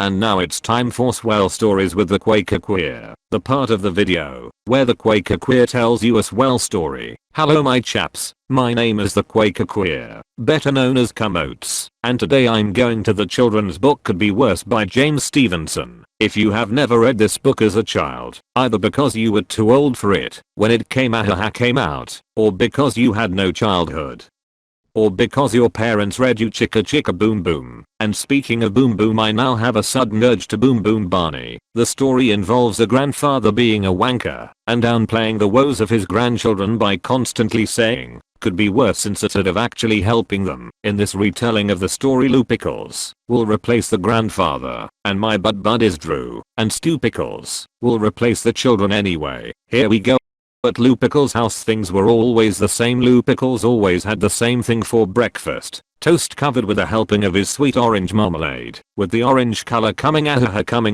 And now it's time for Swell Stories with the Quaker Queer, the part of the video where the Quaker Queer tells you a swell story. Hello my chaps, my name is the Quaker Queer, better known as Comotes, and today I'm going to the children's book Could Be Worse by James Stevenson. If you have never read this book as a child, either because you were too old for it when it came out, or because you had no childhood, or because your parents read you Chicka Chicka Boom Boom. And speaking of Boom Boom, I now have a sudden urge to Boom Boom Barney. The story involves a grandfather being a wanker and downplaying the woes of his grandchildren by constantly saying, could be worse, instead of actually helping them. In this retelling of the story, Lou Pickles will replace the grandfather, and my bud is Drew, and Stu Pickles will replace the children anyway. Here we go. At Lou Pickles' house things were always the same. Lou Pickles always had the same thing for breakfast. Toast covered with a helping of his sweet orange marmalade, with the orange color coming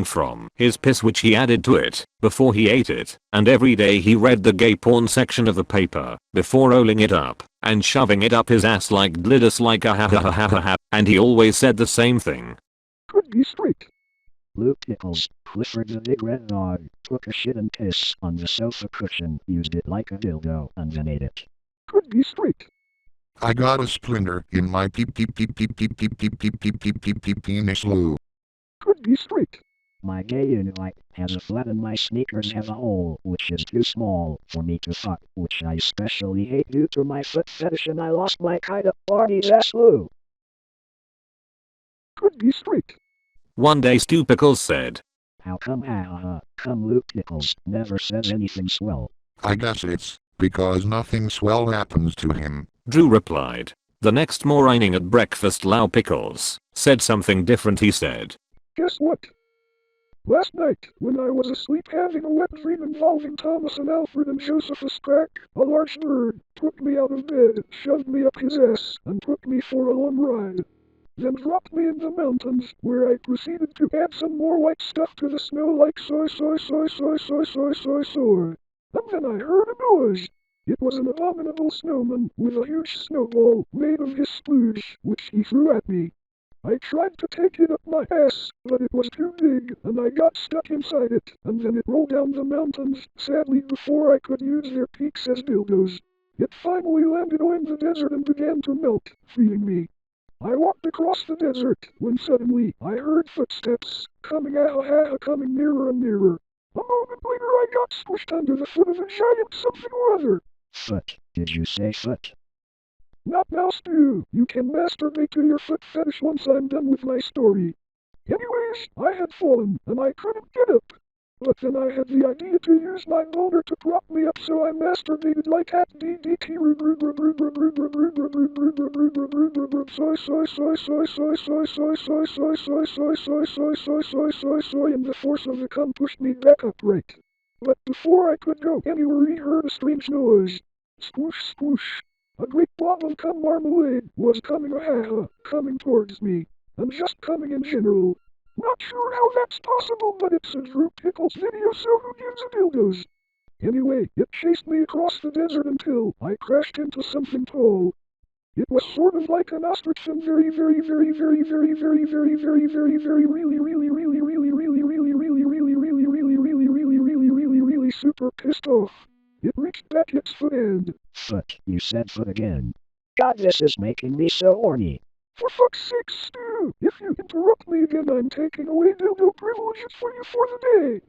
from his piss, which he added to it before he ate it. And every day he read the gay porn section of the paper before rolling it up and shoving it up his ass like glidus like a ha ha ha ha ha. And he always said the same thing. Could be straight. Lou Pickles, Clifford the Big Red Dog, took a shit and piss on the sofa cushion, used it like a dildo, and then ate it. Could be straight. I got a splinter in my penis, Lou. Could be straight. My gay unite has a flat and my sneakers have a hole which is too small for me to fuck, which I especially hate due to my foot fetish, and I lost my kind of Barney's ass, Lou. Could be straight. One day Stu Pickles said, how come Lou Pickles never says anything swell? I guess it's because nothing swell happens to him, Drew replied. The next morning at breakfast, Lou Pickles said something different. He said, guess what? Last night, when I was asleep having a wet dream involving Thomas and Alfred and Josephus Crack, a large bird took me out of bed, shoved me up his ass, and took me for a long ride. Then dropped me in the mountains, where I proceeded to add some more white stuff to the snow like soy. And then I heard a noise. It was an abominable snowman with a huge snowball made of his splooge, which he threw at me. I tried to take it up my ass, but it was too big, and I got stuck inside it, and then it rolled down the mountains, sadly before I could use their peaks as dildos. It finally landed in the desert and began to melt, freeing me. I walked across the desert, when suddenly I heard footsteps, coming nearer and nearer. A moment later I got squished under the foot of a giant something or other. Foot? Did you say foot? Not now, Stu. You can masturbate to your foot fetish once I'm done with my story. Anyways, I had fallen, and I couldn't get up. But then I had the idea to use my boulder to prop me up, so I masturbated like at DDT and the force of the cum pushed me back upright. But before I could go anywhere, he heard a strange noise. Sploosh, sploosh. A great blob of cum marmalade was coming towards me, and just coming in general. Not sure how that's possible, but it's a Drew Pickles video, so who gives a dildos? Anyway, it chased me across the desert until I crashed into something tall. It was sort of like an ostrich and very super pissed off. It reached back its foot and... Foot, you said foot again. God, this is making me so horny. For fuck's sake, Stu! If you interrupt me again, I'm taking away dildo privileges for you for the day.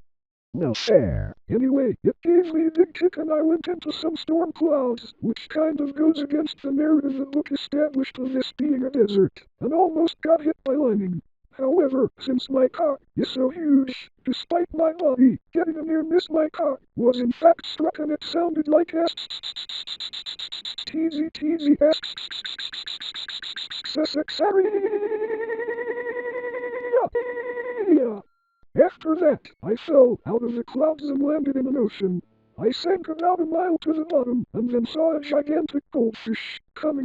No fair. Anyway, it gave me a big kick and I went into some storm clouds, which kind of goes against the narrative the book established of this being a desert, and almost got hit by lightning. However, since my cock is so huge, despite my body getting a near miss, my cock was in fact struck and it sounded like ass teasy ass. After that, I fell out of the clouds and landed in an ocean. I sank about a mile to the bottom and then saw a gigantic goldfish coming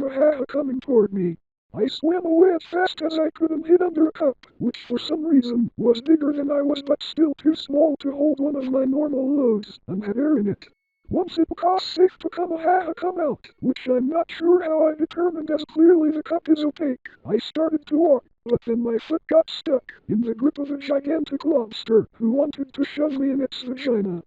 toward me. I swam away as fast as I could and hid under a cup, which for some reason was bigger than I was but still too small to hold one of my normal loads, and had air in it. Once it was safe to come out, which I'm not sure how I determined, as clearly the cup is opaque, I started to walk, But then my foot got stuck in the grip of a gigantic lobster who wanted to shove me in its vagina.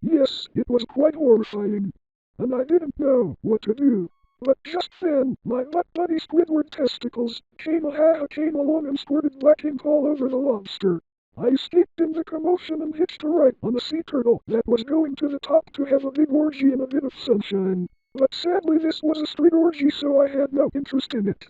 Yes, it was quite horrifying, and I didn't know what to do. But just then, my butt buddy Squidward testicles came along and squirted black ink all over the lobster. I escaped in the commotion and hitched a ride on a sea turtle that was going to the top to have a big orgy and a bit of sunshine. But sadly this was a street orgy, so I had no interest in it.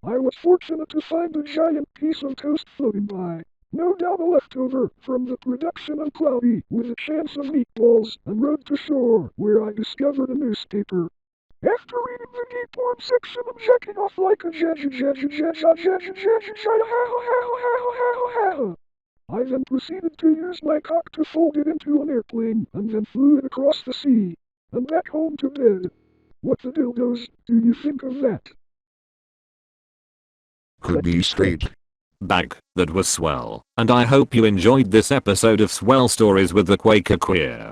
I was fortunate to find a giant piece of toast floating by. No doubt a leftover from the production of Cloudy with a chance of meatballs, and rode to shore where I discovered a newspaper. After reading the gay porn section and jacking off like a I then proceeded to use my cock to fold it into an airplane and then flew it across the sea and back home to bed. What the dildos do you think of that? Could be straight. Bag, that was swell, and I hope you enjoyed this episode of Swell Stories with the Quaker Queer.